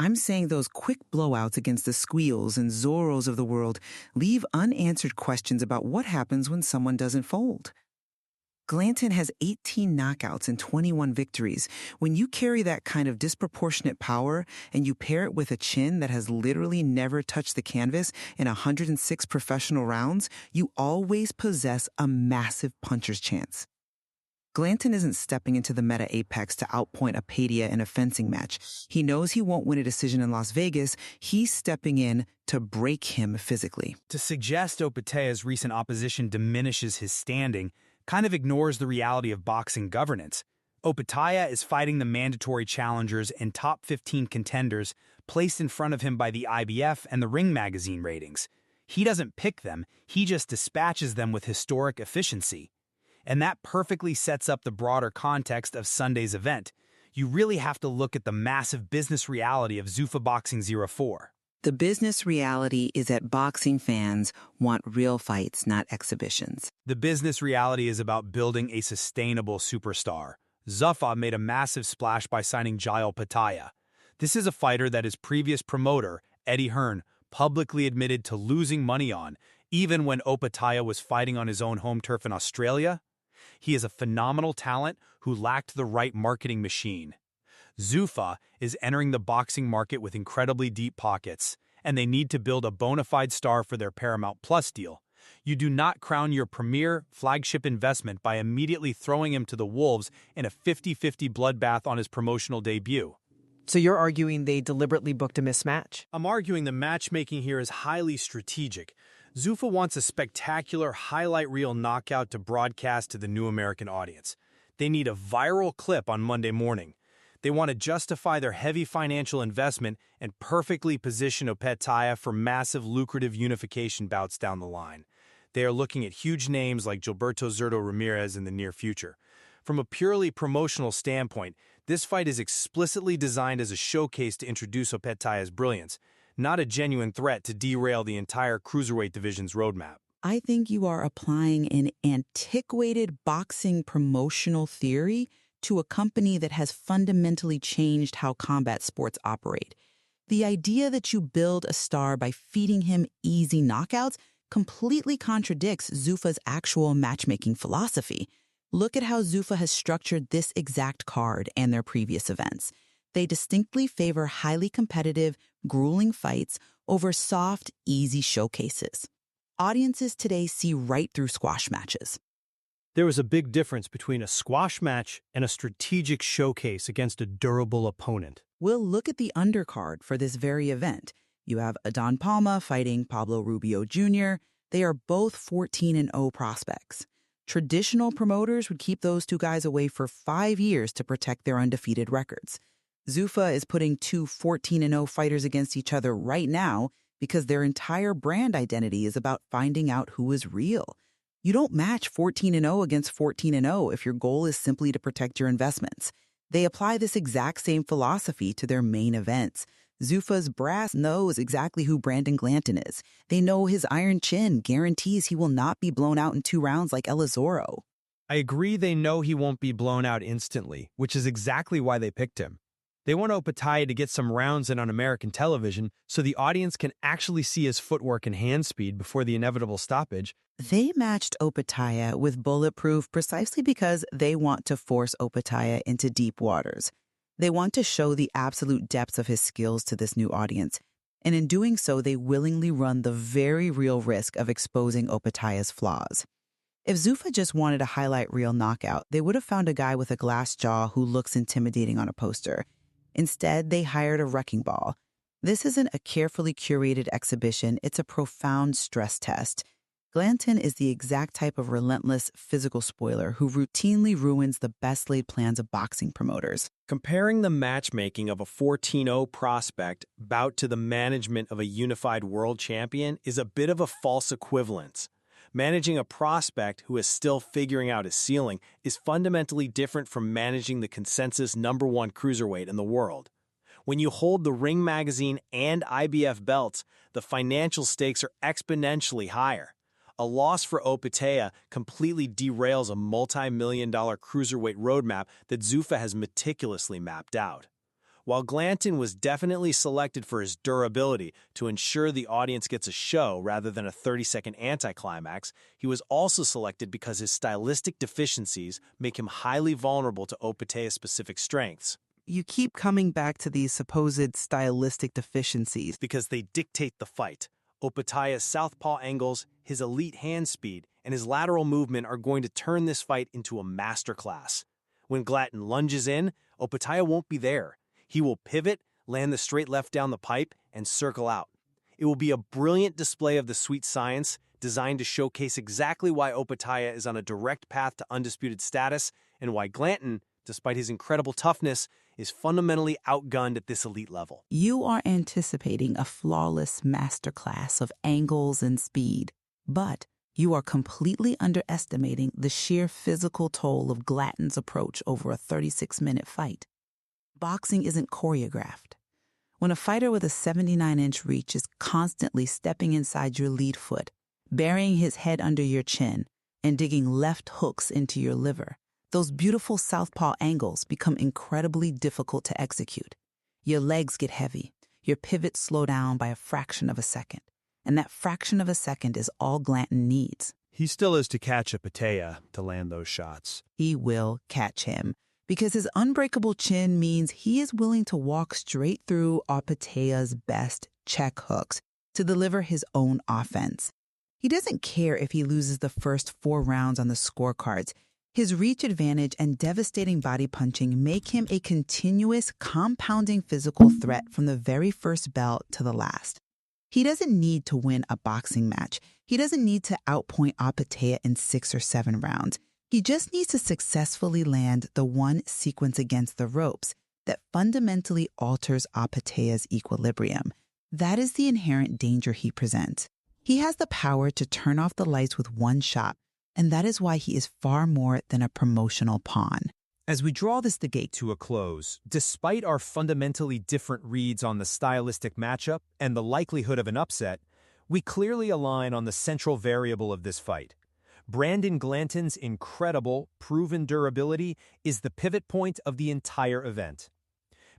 I'm saying those quick blowouts against the Squeals and Zorros of the world leave unanswered questions about what happens when someone doesn't fold. Glanton has 18 knockouts and 21 victories. When you carry that kind of disproportionate power and you pair it with a chin that has literally never touched the canvas in 106 professional rounds, you always possess a massive puncher's chance. Glanton isn't stepping into the meta apex to outpoint Apadia in a fencing match. He knows he won't win a decision in Las Vegas. He's stepping in to break him physically.
To suggest Opatea's recent opposition diminishes his standing kind of ignores the reality of boxing governance. Opateia is fighting the mandatory challengers and top 15 contenders placed in front of him by the IBF and the Ring magazine ratings. He doesn't pick them, he just dispatches them with historic efficiency. And that perfectly sets up the broader context of Sunday's event. You really have to look at the massive business reality of Zuffa Boxing 04.
The business reality is that boxing fans want real fights, not exhibitions.
The business reality is about building a sustainable superstar. Zuffa made a massive splash by signing Jael Pataya. This is a fighter that his previous promoter, Eddie Hearn, publicly admitted to losing money on, even when Opateia was fighting on his own home turf in Australia. He is a phenomenal talent who lacked the right marketing machine. Zuffa is entering the boxing market with incredibly deep pockets, and they need to build a bona fide star for their Paramount Plus deal. You do not crown your premier flagship investment by immediately throwing him to the wolves in a 50-50 bloodbath on his promotional debut.
So you're arguing they deliberately booked a mismatch?
I'm arguing the matchmaking here is highly strategic. Zuffa wants a spectacular highlight reel knockout to broadcast to the new American audience. They need a viral clip on Monday morning. They want to justify their heavy financial investment and perfectly position Opateia for massive lucrative unification bouts down the line. They are looking at huge names like Gilberto Zurdo Ramirez in the near future. From a purely promotional standpoint, this fight is explicitly designed as a showcase to introduce Opetaia's brilliance, not a genuine threat to derail the entire cruiserweight division's roadmap.
I think you are applying an antiquated boxing promotional theory to a company that has fundamentally changed how combat sports operate. The idea that you build a star by feeding him easy knockouts completely contradicts Zuffa's actual matchmaking philosophy. Look at how Zuffa has structured this exact card and their previous events. They distinctly favor highly competitive, grueling fights over soft, easy showcases. Audiences today see right through squash matches.
There was a big difference between a squash match and a strategic showcase against a durable opponent.
We'll look at the undercard for this very event. You have Adon Palma fighting Pablo Rubio Jr. They are both 14-0 prospects. Traditional promoters would keep those two guys away for 5 years to protect their undefeated records. Zuffa is putting two 14-0 fighters against each other right now because their entire brand identity is about finding out who is real. You don't match 14-0 against 14-0 if your goal is simply to protect your investments. They apply this exact same philosophy to their main events. Zuffa's brass knows exactly who Brandon Glanton is. They know his iron chin guarantees he will not be blown out in 2 rounds like Elizoro.
I agree they know he won't be blown out instantly, which is exactly why they picked him. They want Opateia to get some rounds in on American television so the audience can actually see his footwork and hand speed before the inevitable stoppage.
They matched Opateia with Bulletproof precisely because they want to force Opateia into deep waters. They want to show the absolute depths of his skills to this new audience, and in doing so, they willingly run the very real risk of exposing Opataia's flaws. If Zuffa just wanted a highlight reel knockout, they would have found a guy with a glass jaw who looks intimidating on a poster. Instead, they hired a wrecking ball. This isn't a carefully curated exhibition, it's a profound stress test. Glanton is the exact type of relentless physical spoiler who routinely ruins the best-laid plans of boxing promoters.
Comparing the matchmaking of a 14-0 prospect bout to the management of a unified world champion is a bit of a false equivalence. Managing a prospect who is still figuring out his ceiling is fundamentally different from managing the consensus #1 cruiserweight in the world. When you hold the Ring magazine and IBF belts, the financial stakes are exponentially higher. A loss for Opateia completely derails a multi-million-dollar cruiserweight roadmap that Zuffa has meticulously mapped out. While Glanton was definitely selected for his durability to ensure the audience gets a show rather than a 30-second anticlimax, he was also selected because his stylistic deficiencies make him highly vulnerable to Opateia's specific strengths.
You keep coming back to these supposed stylistic deficiencies.
Because they dictate the fight. Opateia's southpaw angles, his elite hand speed,
and his lateral movement are going to turn this fight into a masterclass. When Glatton lunges in, Opetaia won't be there. He will pivot, land the straight left down the pipe, and circle out. It will be a brilliant display of the sweet science designed to showcase exactly why Opetaia is on a direct path to undisputed status and why Glanton, despite his incredible toughness, is fundamentally outgunned at this elite level.
You are anticipating a flawless masterclass of angles and speed, but you are completely underestimating the sheer physical toll of Glatton's approach over a 36-minute fight. Boxing isn't choreographed. When a fighter with a 79-inch reach is constantly stepping inside your lead foot, burying his head under your chin, and digging left hooks into your liver, those beautiful southpaw angles become incredibly difficult to execute. Your legs get heavy, your pivots slow down by a fraction of a second, and that fraction of a second is all Glanton needs.
He still is to catch Opetaia to land those shots.
He will catch him, because his unbreakable chin means he is willing to walk straight through Opetaia's best check hooks to deliver his own offense. He doesn't care if he loses the first 4 rounds on the scorecards. His reach advantage and devastating body punching make him a continuous, compounding physical threat from the very first bell to the last. He doesn't need to win a boxing match. He doesn't need to outpoint Opetaia in 6 or 7 rounds. He just needs to successfully land the one sequence against the ropes that fundamentally alters Opetaia's equilibrium. That is the inherent danger he presents. He has the power to turn off the lights with one shot, and that is why he is far more than a promotional pawn.
As we draw this debate to a close, despite our fundamentally different reads on the stylistic matchup and the likelihood of an upset, we clearly align on the central variable of this fight. Brandon Glanton's incredible, proven durability is the pivot point of the entire event.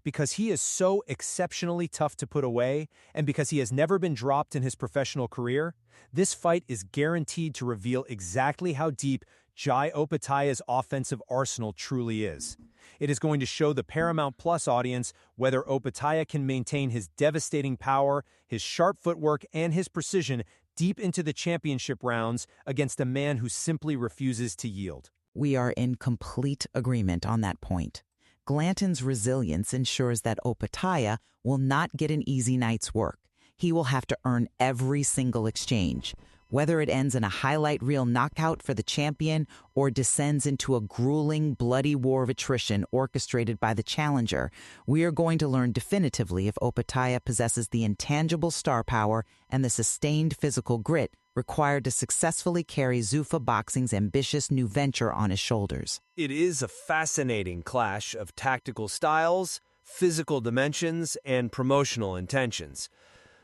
Because he is so exceptionally tough to put away, and because he has never been dropped in his professional career, this fight is guaranteed to reveal exactly how deep Jai Opetaia's offensive arsenal truly is. It is going to show the Paramount Plus audience whether Opetaia can maintain his devastating power, his sharp footwork, and his precision deep into the championship rounds against a man who simply refuses to yield.
We are in complete agreement on that point. Glanton's resilience ensures that Opetaia will not get an easy night's work. He will have to earn every single exchange. Whether it ends in a highlight reel knockout for the champion or descends into a grueling, bloody war of attrition orchestrated by the challenger, we are going to learn definitively if Opetaia possesses the intangible star power and the sustained physical grit required to successfully carry Zuffa Boxing's ambitious new venture on his shoulders.
It is a fascinating clash of tactical styles, physical dimensions, and promotional intentions.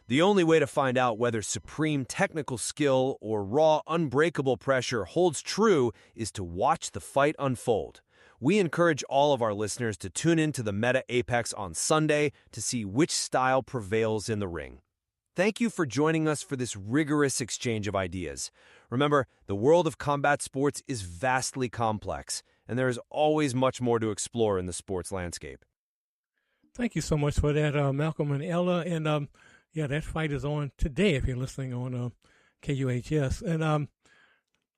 The only way to find out whether supreme technical skill or raw, unbreakable pressure holds true is to watch the fight unfold. We encourage all of our listeners to tune in to the Meta Apex on Sunday to see which style prevails in the ring. Thank you for joining us for this rigorous exchange of ideas. Remember, the world of combat sports is vastly complex, and there is always much more to explore in the sports landscape.
Thank you so much for that, Malcolm and Ella. And yeah, that fight is on today if you're listening on KUHS. And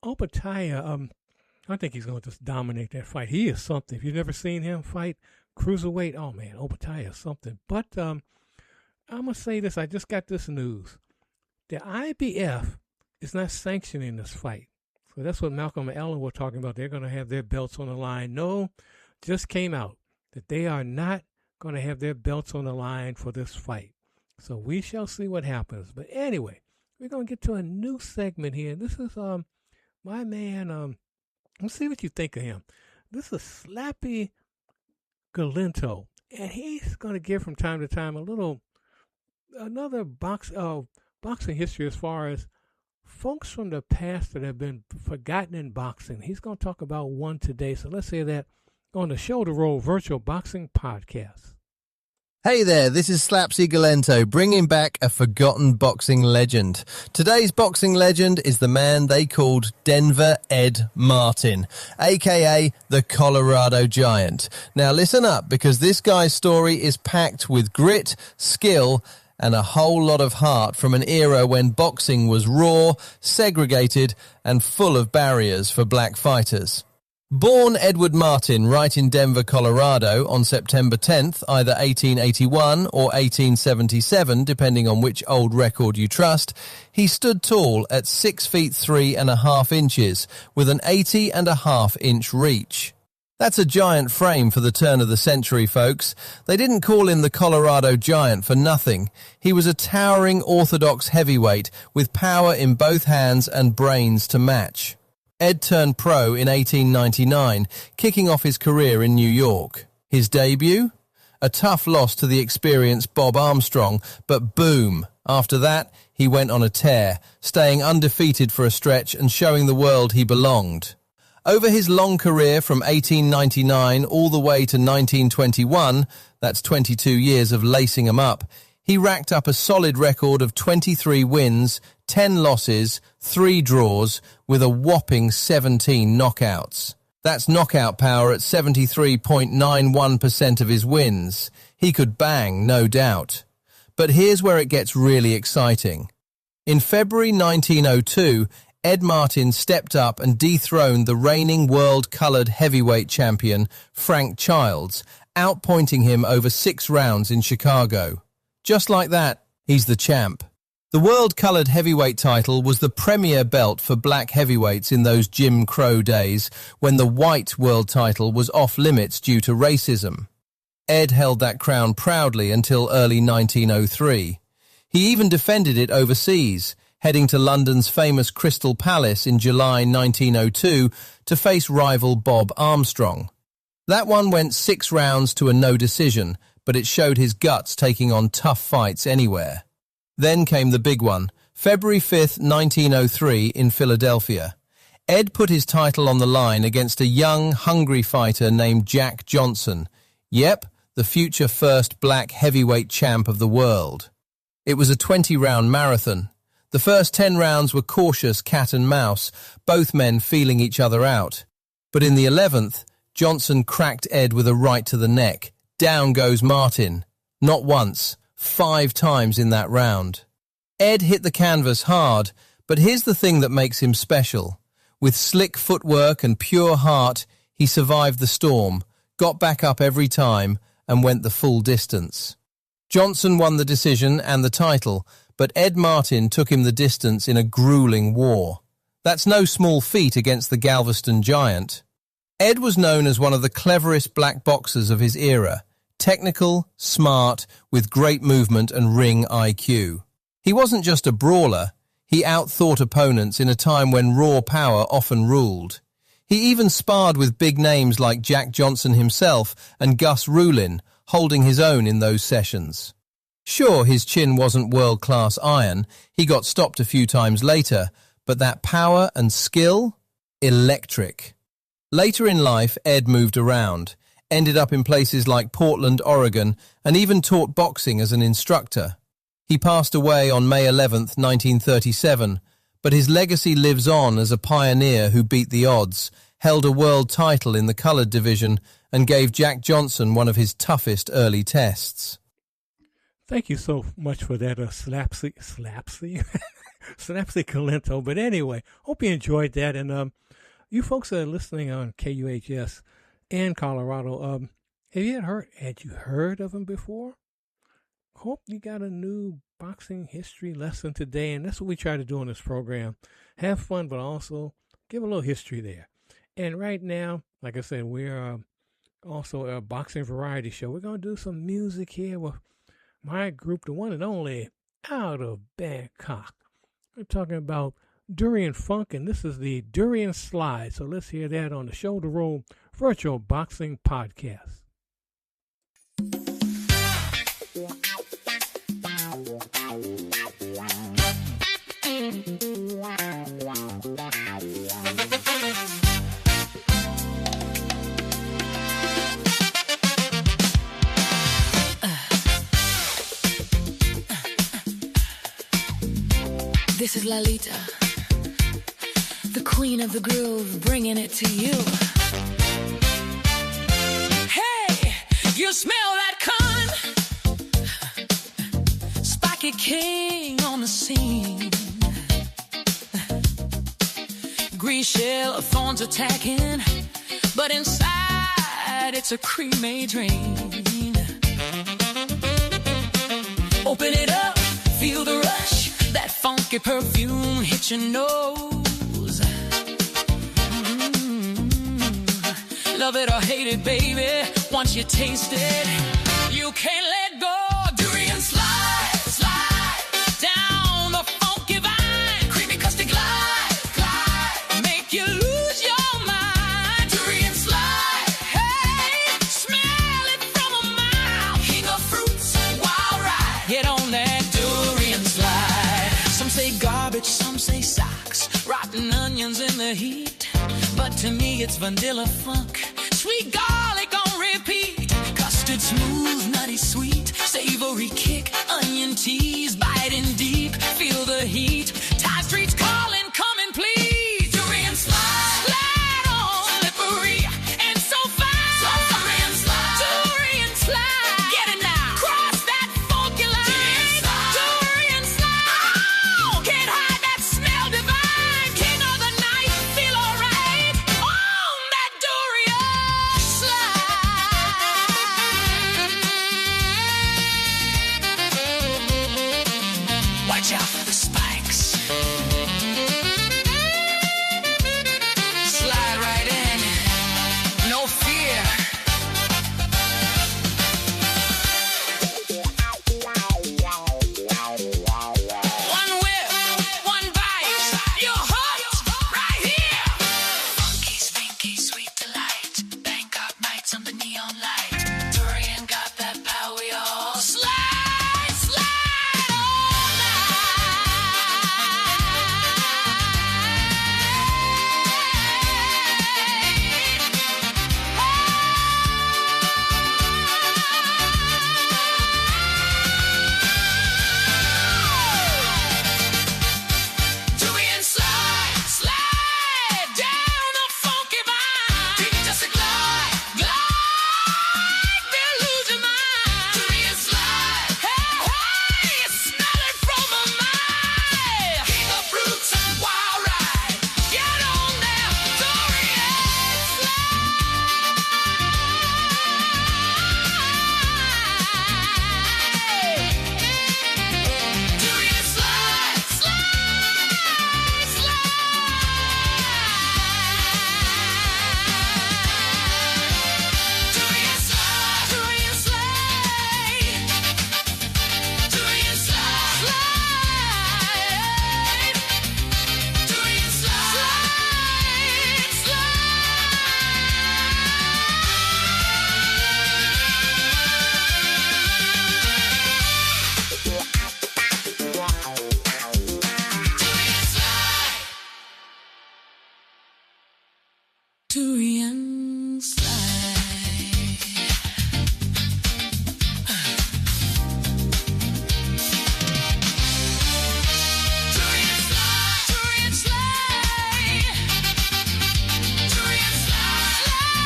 Opetaia, I think he's going to just dominate that fight. He is something. If you've never seen him fight cruiserweight, oh man, Opetaia is something. But I'm going to say this. I just got this news. The IBF is not sanctioning this fight. So that's what Malcolm and Ellen were talking about. They're going to have their belts on the line. No, just came out that they are not going to have their belts on the line for this fight. So we shall see what happens. But anyway, we're going to get to a new segment here. This is my man, let's see what you think of him. This is Slappy Galento. And he's going to give from time to time another boxing history as far as folks from the past that have been forgotten in boxing. He's going to talk about one today. So let's hear that on the Shoulder Roll Virtual Boxing Podcast.
Hey there, this is Slapsy Galento, bringing back a forgotten boxing legend. Today's boxing legend is the man they called Denver Ed Martin, aka the Colorado Giant. Now listen up, because this guy's story is packed with grit, skill, and a whole lot of heart from an era when boxing was raw, segregated, and full of barriers for black fighters. Born Edward Martin right in Denver, Colorado on September 10th, either 1881 or 1877, depending on which old record you trust, he stood tall at 6 feet 3.5 inches with an 80.5-inch reach. That's a giant frame for the turn of the century, folks. They didn't call him the Colorado Giant for nothing. He was a towering orthodox heavyweight with power in both hands and brains to match. Ed turned pro in 1899, kicking off his career in New York. His debut? A tough loss to the experienced Bob Armstrong, but boom! After that, he went on a tear, staying undefeated for a stretch and showing the world he belonged. Over his long career from 1899 all the way to 1921, that's 22 years of lacing him up, he racked up a solid record of 23 wins, 10 losses, 3 draws, with a whopping 17 knockouts. That's knockout power at 73.91% of his wins. He could bang, no doubt. But here's where it gets really exciting. In February 1902, Ed Martin stepped up and dethroned the reigning world-coloured heavyweight champion, Frank Childs, outpointing him over 6 rounds in Chicago. Just like that, he's the champ. The world-coloured heavyweight title was the premier belt for black heavyweights in those Jim Crow days when the white world title was off-limits due to racism. Ed held that crown proudly until early 1903. He even defended it overseas, heading to London's famous Crystal Palace in July 1902 to face rival Bob Armstrong. That one went 6 rounds to a no decision, but it showed his guts taking on tough fights anywhere. Then came the big one, February 5th, 1903 in Philadelphia. Ed put his title on the line against a young, hungry fighter named Jack Johnson. Yep, the future first black heavyweight champ of the world. It was a 20-round marathon. The first 10 rounds were cautious cat and mouse, both men feeling each other out. But in the 11th, Johnson cracked Ed with a right to the neck. Down goes Martin. Not once, 5 times in that round. Ed hit the canvas hard, but here's the thing that makes him special. With slick footwork and pure heart, he survived the storm, got back up every time, and went the full distance. Johnson won the decision and the title, but Ed Martin took him the distance in a grueling war. That's no small feat against the Galveston Giant. Ed was known as one of the cleverest black boxers of his era. Technical, smart, with great movement and ring IQ. He wasn't just a brawler, he outthought opponents in a time when raw power often ruled. He even sparred with big names like Jack Johnson himself and Gus Rulin, holding his own in those sessions. Sure, his chin wasn't world-class iron, he got stopped a few times later, but that power and skill? Electric. Later in life, Ed moved around, ended up in places like Portland, Oregon, and even taught boxing as an instructor. He passed away on May 11th, 1937, but his legacy lives on as a pioneer who beat the odds, held a world title in the colored division, and gave Jack Johnson one of his toughest early tests.
Thank you so much for that, Slapsy Calento. But anyway, hope you enjoyed that. And you folks that are listening on KUHS in Colorado, had you heard of him before? Hope you got a new boxing history lesson today, and that's what we try to do on this program. Have fun, but also give a little history there. And right now, like I said, we're also a boxing variety show. We're going to do some music here with my group, the one and only, out of Bangkok. We're talking about Durian Funk, and this is the Durian Slide. So let's hear that on the Shoulder Roll Virtual Boxing Podcast.
This is Lalita, the queen of the groove, bringing it to you. Hey, you smell that con? Spike funky king on the scene. Green shell of thorns attacking, but inside it's a cremate drain. Open it up, feel the rush, that funky perfume hit your nose. Love it or hate it, baby, once you taste it, you can't let go. Durian slide, slide down the funky vine. Creamy custard glide, glide, make you lose your mind. Durian slide, hey, smell it from a mile. King of fruits, wild ride, get on that durian slide. Some say garbage, some say socks, rotten onions in the heat, but to me it's vanilla funk. Sweet garlic on repeat, custard smooth, nutty sweet, savory kick, onion teas, biting deep, feel the heat. Tide Street's calling, come and please. Durian slide, slide on, slippery and so fine. So durian slide, durian slide, get it now, cross that funky line. Durian slide, oh, can't hide that smell divine. King of the night, feel alright on that durian. Watch out for the spikes. Slide right in, no fear. One whip, one bite, you're hooked right here. Funky, stinky, sweet delight. Bangkok nights under neon light. Durian got that power, we all slide, slide all Durian slide, slide down the funky vine. Creamy just a glide, glide, they'll lose your mind. Durian slide, hey, hey, smell it from a mile. King of fruits and wild ride, get on there, Durian slide. Durian slide, slide, slide. Durian slide, durian slide. Durian slide, slide. Durian slide, Durian slide. Durian slide, durian slide. Durian slide, slide.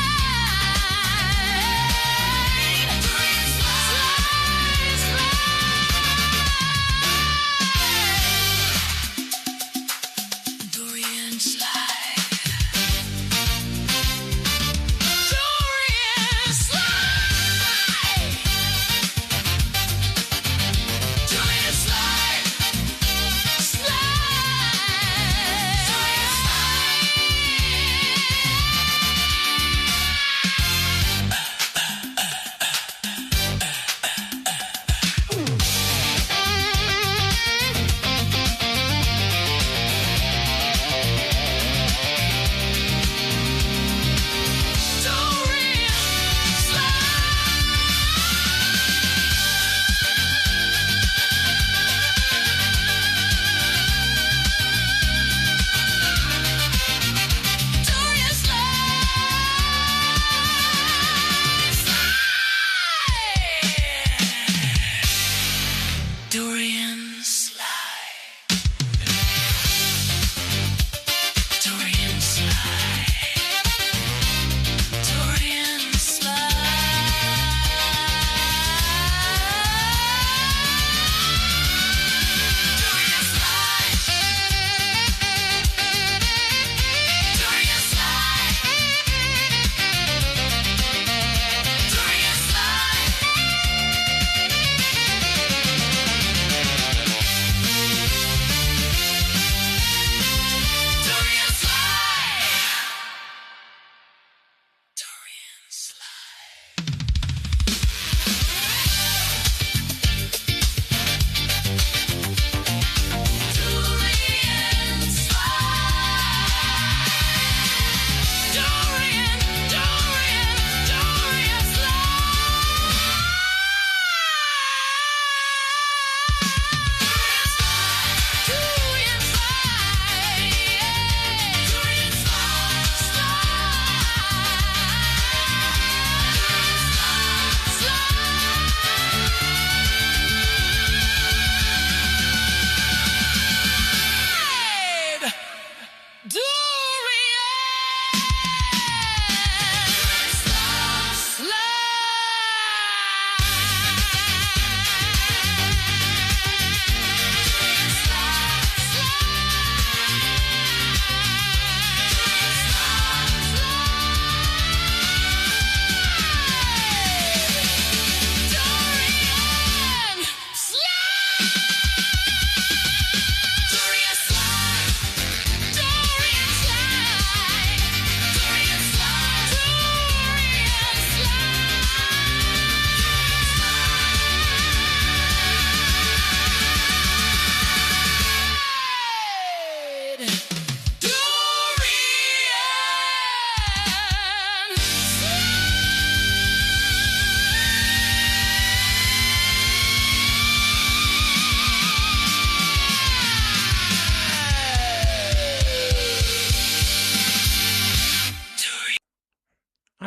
Durian slide, slide. Durian slide.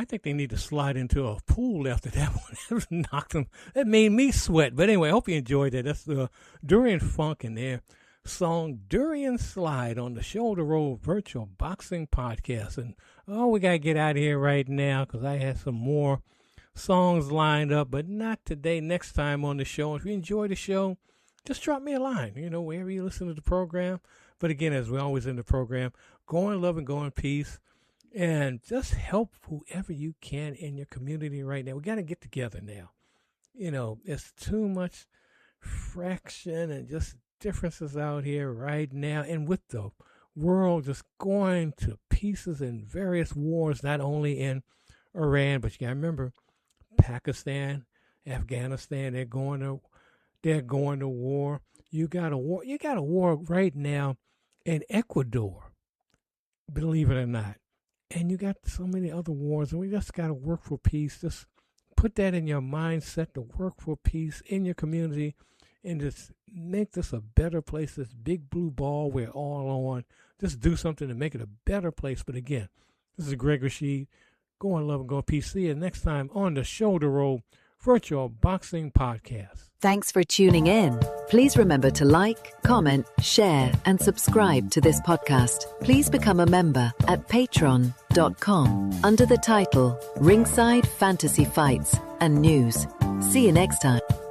I think they need to slide into a pool after that one. That knocked them. That made me sweat. But anyway, I hope you enjoyed that. That's the Durian Funk and their song Durian Slide on the Shoulder Roll Virtual Boxing Podcast. And we got to get out of here right now because I had some more songs lined up, but not today. Next time on the show. If you enjoy the show, just drop me a line, wherever you listen to the program. But again, as we always in the program, go in love and go in peace. And just help whoever you can in your community right now. We got to get together now. It's too much fraction and just differences out here right now. And with the world just going to pieces in various wars, not only in Iran, but you got to remember Pakistan, Afghanistan, they're going to war. You got a war right now in Ecuador, believe it or not. And you got so many other wars, and we just got to work for peace. Just put that in your mindset to work for peace in your community and just make this a better place, this big blue ball we're all on. Just do something to make it a better place. But again, this is Greg Rashid. Go in love and go in peace. See you next time on the Shoulder Roll Virtual Boxing Podcast.
Thanks for tuning in. Please remember to like, comment, share, and subscribe to this podcast. Please become a member at patreon.com under the title Ringside Fantasy Fights and News. See you next time.